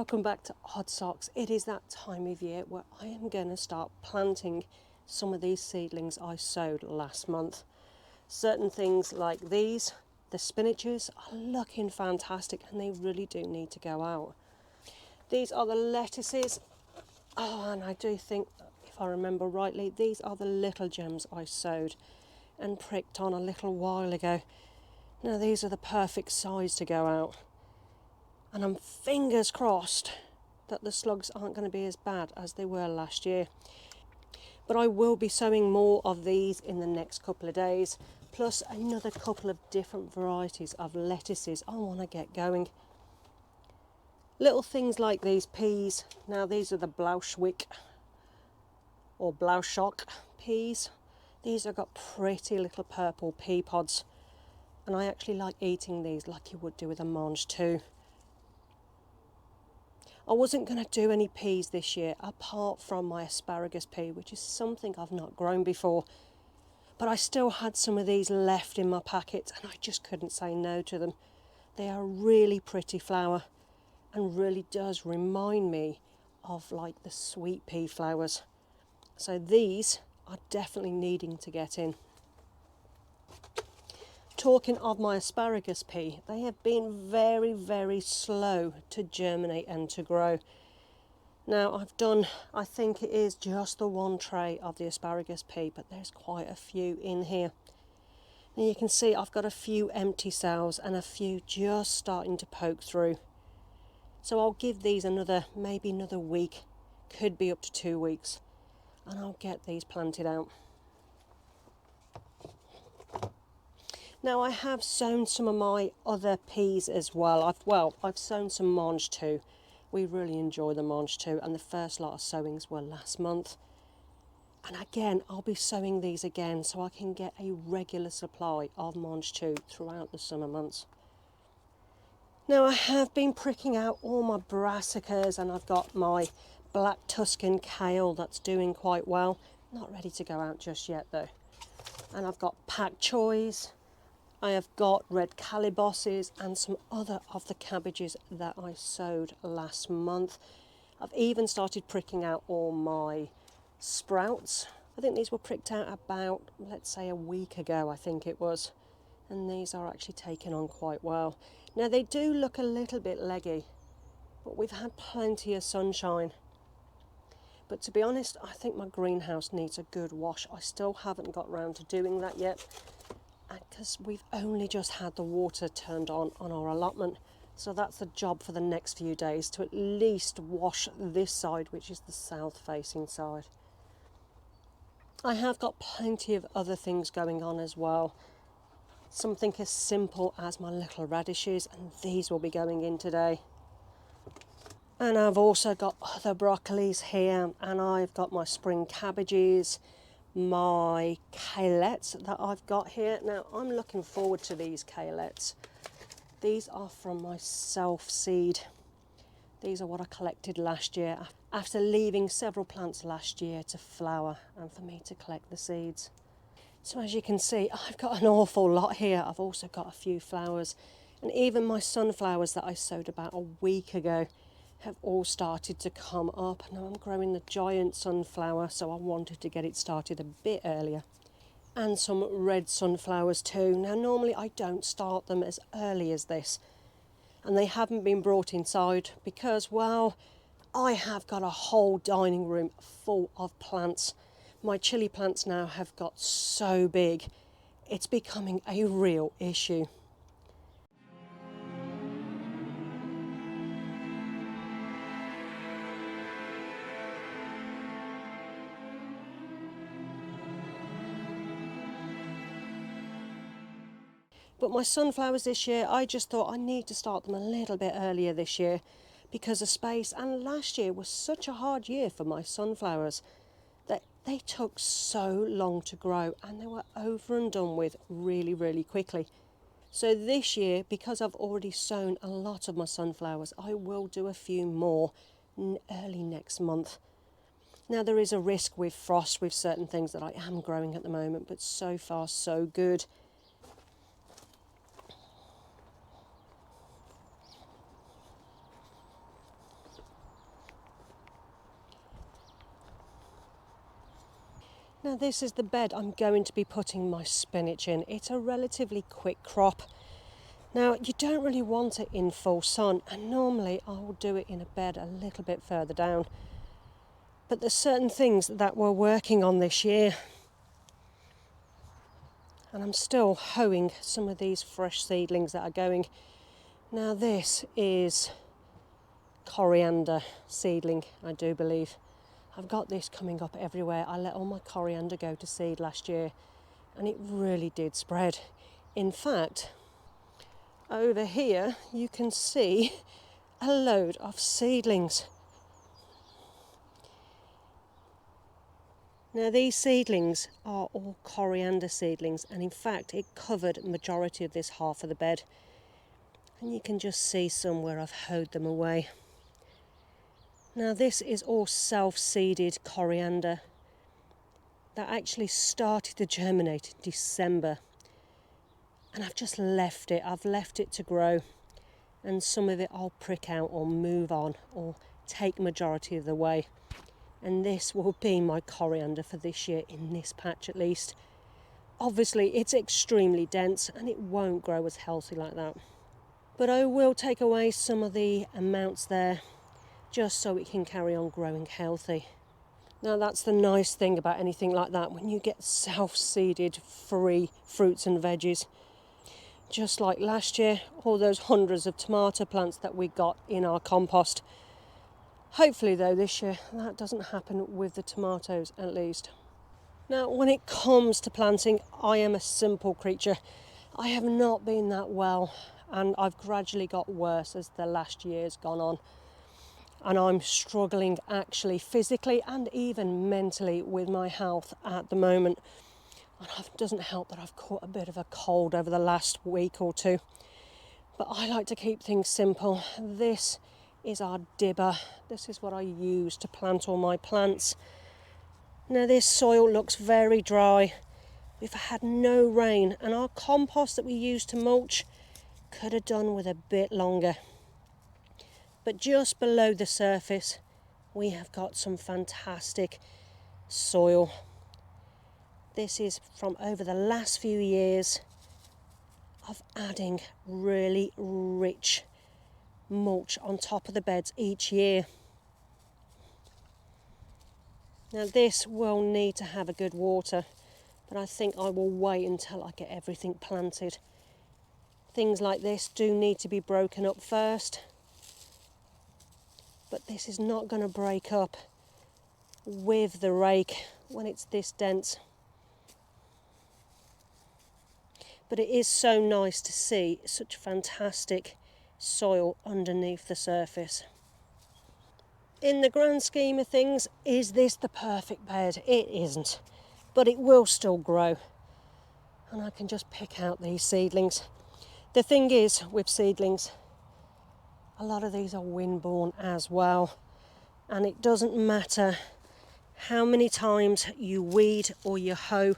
welcome back to Odd Socks. It is that time of year where I am going to start planting some of these seedlings I sowed last month. Certain things like these, the spinaches, are looking fantastic and they really do need to go out. These are the lettuces. Oh, and I do think, if I remember rightly, these are the little gems I sowed and pricked on a little while ago. Now these are the perfect size to go out. And I'm fingers crossed that the slugs aren't going to be as bad as they were last year. But I will be sowing more of these in the next couple of days, plus another couple of different varieties of lettuces I want to get going. Little things like these peas. Now these are the Blauschwick or Blauschock peas. These have got pretty little purple pea pods, and I actually like eating these like you would do with a mange too. I wasn't going to do any peas this year apart from my asparagus pea, which is something I've not grown before. But I still had some of these left in my packet and I just couldn't say no to them. They are a really pretty flower and really does remind me of like the sweet pea flowers. So these are definitely needing to get in. Talking of my asparagus pea, they have been very, very slow to germinate and to grow. Now I've done, I think it is just the one tray of the asparagus pea, but there's quite a few in here. And you can see I've got a few empty cells and a few just starting to poke through. So I'll give these maybe another week, could be up to 2 weeks, and I'll get these planted out. Now I have sown some of my other peas as well. I've sown some mange too. We really enjoy the mange too, and the first lot of sowings were last month. And again, I'll be sowing these again so I can get a regular supply of mange too throughout the summer months. Now I have been pricking out all my brassicas, and I've got my black Tuscan kale that's doing quite well. Not ready to go out just yet though. And I've got pak choys. I have got red calibosses and some other of the cabbages that I sowed last month. I've even started pricking out all my sprouts. I think these were pricked out about, let's say, a week ago, I think it was. And these are actually taking on quite well. Now they do look a little bit leggy, but we've had plenty of sunshine. But to be honest, I think my greenhouse needs a good wash. I still haven't got round to doing that yet, because we've only just had the water turned on our allotment. So that's the job for the next few days, to at least wash this side, which is the south facing side. I have got plenty of other things going on as well. Something as simple as my little radishes, and these will be going in today. And I've also got other broccolis here, and I've got my spring cabbages, my kalettes that I've got here. Now I'm looking forward to these kalettes. These are from my self-seed. These are what I collected last year after leaving several plants last year to flower and for me to collect the seeds. So as you can see, I've got an awful lot here. I've also got a few flowers, and even my sunflowers that I sowed about a week ago have all started to come up. Now I'm growing the giant sunflower, so I wanted to get it started a bit earlier. And some red sunflowers too. Now normally I don't start them as early as this, and they haven't been brought inside because, well, I have got a whole dining room full of plants. My chilli plants now have got so big, it's becoming a real issue. But my sunflowers this year, I just thought I need to start them a little bit earlier this year because of space. And last year was such a hard year for my sunflowers that they took so long to grow and they were over and done with really, really quickly. So this year, because I've already sown a lot of my sunflowers, I will do a few more early next month. Now there is a risk with frost with certain things that I am growing at the moment, but so far so good. Now this is the bed I'm going to be putting my spinach in. It's a relatively quick crop. Now you don't really want it in full sun, and normally I will do it in a bed a little bit further down. But there's certain things that we're working on this year, and I'm still hoeing some of these fresh seedlings that are going. Now this is coriander seedling, I do believe. I've got this coming up everywhere. I let all my coriander go to seed last year, and it really did spread. In fact, over here you can see a load of seedlings. Now these seedlings are all coriander seedlings, and in fact it covered the majority of this half of the bed. And you can just see some where I've hoed them away. Now this is all self-seeded coriander that actually started to germinate in December. And I've just left it. I've left it to grow. And some of it I'll prick out or move on or take majority of the way. And this will be my coriander for this year, in this patch at least. Obviously it's extremely dense and it won't grow as healthy like that. But I will take away some of the amounts there just so it can carry on growing healthy. Now that's the nice thing about anything like that, when you get self-seeded free fruits and veggies. Just like last year, all those hundreds of tomato plants that we got in our compost. Hopefully though this year that doesn't happen with the tomatoes at least. Now when it comes to planting, I am a simple creature. I have not been that well, and I've gradually got worse as the last year's gone on. And I'm struggling actually physically and even mentally with my health at the moment. And it doesn't help that I've caught a bit of a cold over the last week or two. But I like to keep things simple. This is our dibber. This is what I use to plant all my plants. Now this soil looks very dry. We've had no rain, and our compost that we use to mulch could have done with a bit longer. But just below the surface, we have got some fantastic soil. This is from over the last few years of adding really rich mulch on top of the beds each year. Now this will need to have a good water, but I think I will wait until I get everything planted. Things like this do need to be broken up first. But this is not going to break up with the rake when it's this dense. But it is so nice to see such fantastic soil underneath the surface. In the grand scheme of things, is this the perfect bed? It isn't, but it will still grow. And I can just pick out these seedlings. The thing is with seedlings, a lot of these are wind-borne as well, and it doesn't matter how many times you weed or you hoe,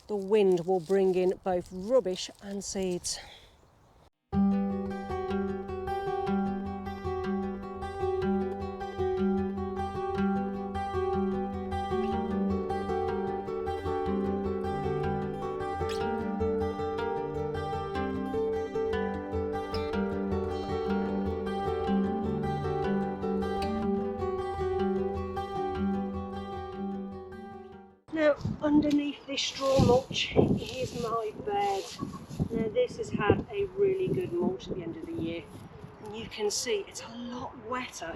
the wind will bring in both rubbish and seeds. Now, underneath this straw mulch is my bed. Now, this has had a really good mulch at the end of the year, and you can see it's a lot wetter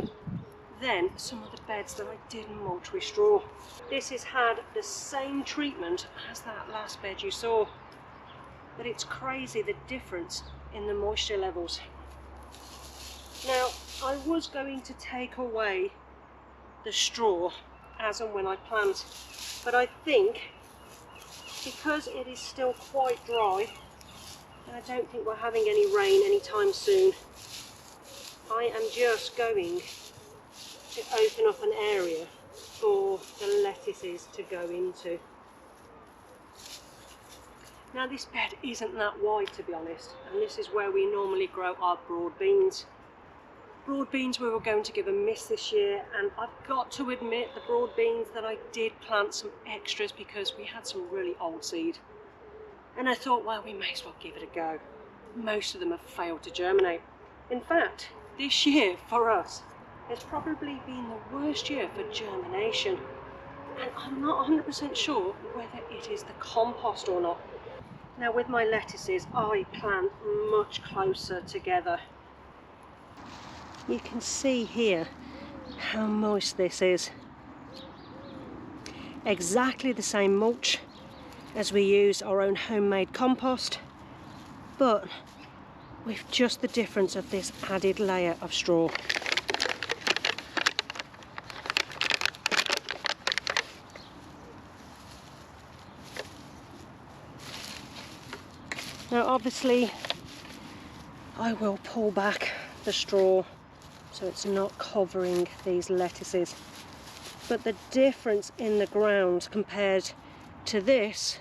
than some of the beds that I didn't mulch with straw. This has had the same treatment as that last bed you saw, but it's crazy the difference in the moisture levels. Now, I was going to take away the straw as and when I plant, but I think because it is still quite dry, and I don't think we're having any rain anytime soon, I am just going to open up an area for the lettuces to go into. Now this bed isn't that wide, to be honest, and this is where we normally grow our broad beans. broad beans we were going to give a miss this year, and I've got to admit the broad beans that I did plant some extras because we had some really old seed. And I thought, well, we may as well give it a go. Most of them have failed to germinate. In fact, this year for us has probably been the worst year for germination. And I'm not 100% sure whether it is the compost or not. Now with my lettuces, I plant much closer together. You can see here how moist this is. Exactly the same mulch as we use our own homemade compost, but with just the difference of this added layer of straw. Now obviously I will pull back the straw so it's not covering these lettuces, but the difference in the ground compared to this,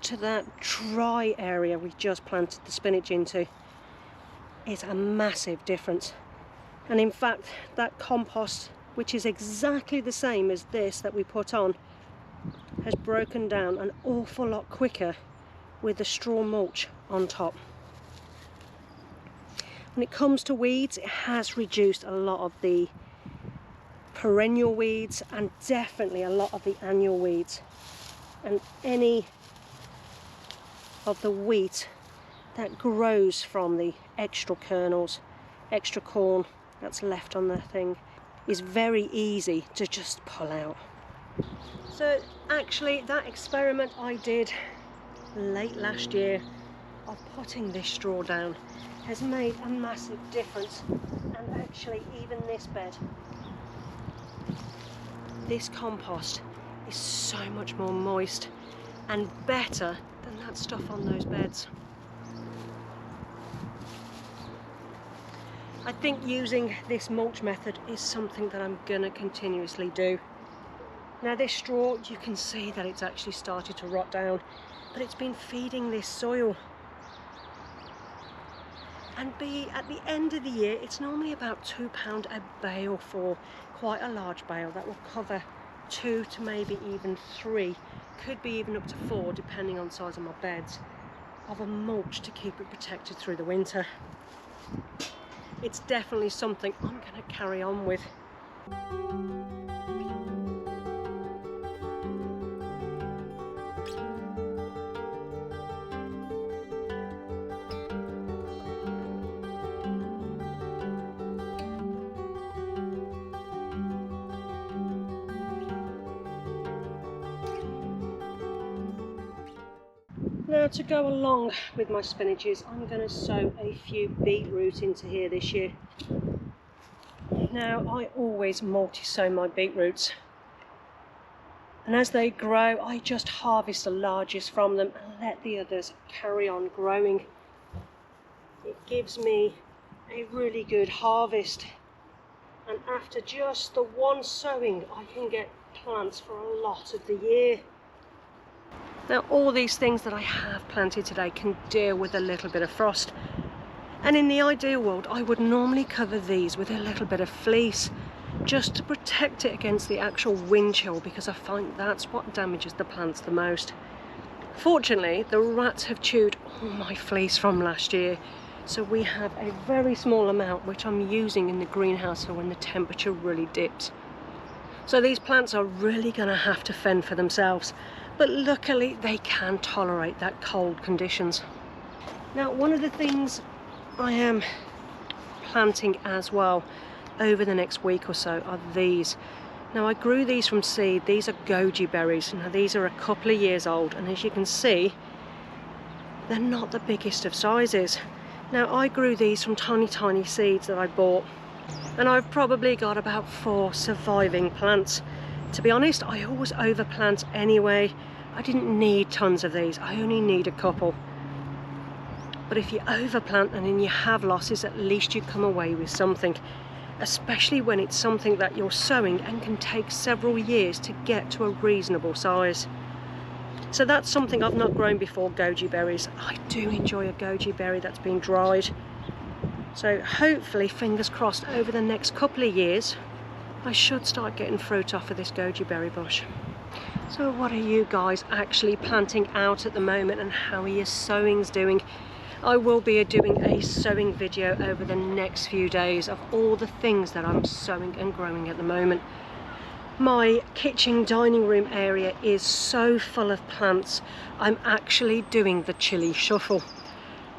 to that dry area we just planted the spinach into, is a massive difference. And in fact that compost, which is exactly the same as this that we put on, has broken down an awful lot quicker with the straw mulch on top. When it comes to weeds, it has reduced a lot of the perennial weeds and definitely a lot of the annual weeds, and any of the wheat that grows from the extra kernels, extra corn that's left on the thing, is very easy to just pull out. So actually that experiment I did late last year of putting this straw down has made a massive difference. And actually even this bed, this compost is so much more moist and better than that stuff on those beds. I think using this mulch method is something that I'm gonna continuously do. Now this straw, you can see that it's actually started to rot down, but it's been feeding this soil. And at the end of the year, it's normally about £2 a bale for quite a large bale that will cover 2 to maybe even 3, could be even up to 4 depending on the size of my beds, of a mulch to keep it protected through the winter. It's definitely something I'm going to carry on with. Now to go along with my spinaches, I'm going to sow a few beetroot into here this year. Now I always multi-sow my beetroots, and as they grow I just harvest the largest from them and let the others carry on growing. It gives me a really good harvest, and after just the one sowing I can get plants for a lot of the year. Now all these things that I have planted today can deal with a little bit of frost, and in the ideal world I would normally cover these with a little bit of fleece just to protect it against the actual wind chill, because I find that's what damages the plants the most. Fortunately the rats have chewed all my fleece from last year, so we have a very small amount which I'm using in the greenhouse for when the temperature really dips. So these plants are really going to have to fend for themselves, but luckily they can tolerate that cold conditions. Now one of the things I am planting as well over the next week or so are these. Now I grew these from seed. These are goji berries. Now these are a couple of years old, and as you can see they're not the biggest of sizes. Now I grew these from tiny seeds that I bought, and I've probably got about 4 surviving plants. To be honest, I always overplant anyway. I didn't need tons of these, I only need a couple. But if you overplant and then you have losses, at least you come away with something, especially when it's something that you're sowing and can take several years to get to a reasonable size. So that's something I've not grown before, goji berries. I do enjoy a goji berry that's been dried. So hopefully, fingers crossed, over the next couple of years I should start getting fruit off of this goji berry bush. So what are you guys actually planting out at the moment, and how are your sowings doing? I will be doing a sowing video over the next few days of all the things that I'm sowing and growing at the moment. My kitchen dining room area is so full of plants, I'm actually doing the chilli shuffle.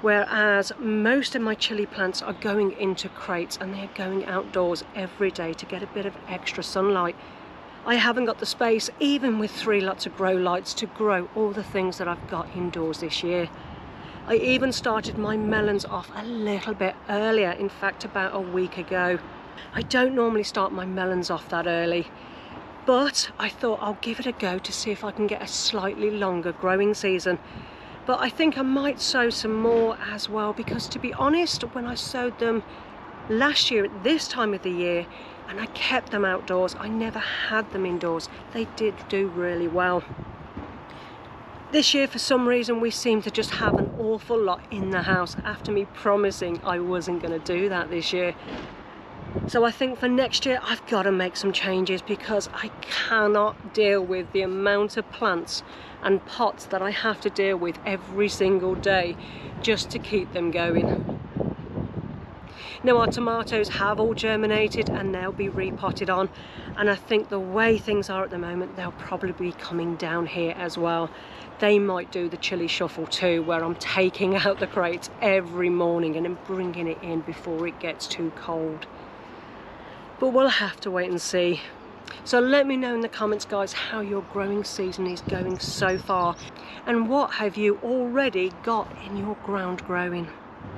Whereas most of my chilli plants are going into crates and they're going outdoors every day to get a bit of extra sunlight. I haven't got the space, even with 3 lots of grow lights, to grow all the things that I've got indoors this year. I even started my melons off a little bit earlier, in fact about a week ago. I don't normally start my melons off that early, but I thought I'll give it a go to see if I can get a slightly longer growing season. But I think I might sow some more as well, because to be honest, when I sowed them last year at this time of the year and I kept them outdoors, I never had them indoors. They did do really well. This year, for some reason, we seem to just have an awful lot in the house after me promising I wasn't going to do that this year. So I think for next year I've got to make some changes, because I cannot deal with the amount of plants and pots that I have to deal with every single day just to keep them going. Now our tomatoes have all germinated and they'll be repotted on, and I think the way things are at the moment, they'll probably be coming down here as well. They might do the chilli shuffle too, where I'm taking out the crates every morning and then bringing it in before it gets too cold. But we'll have to wait and see. So let me know in the comments, guys, how your growing season is going so far, and what have you already got in your ground growing.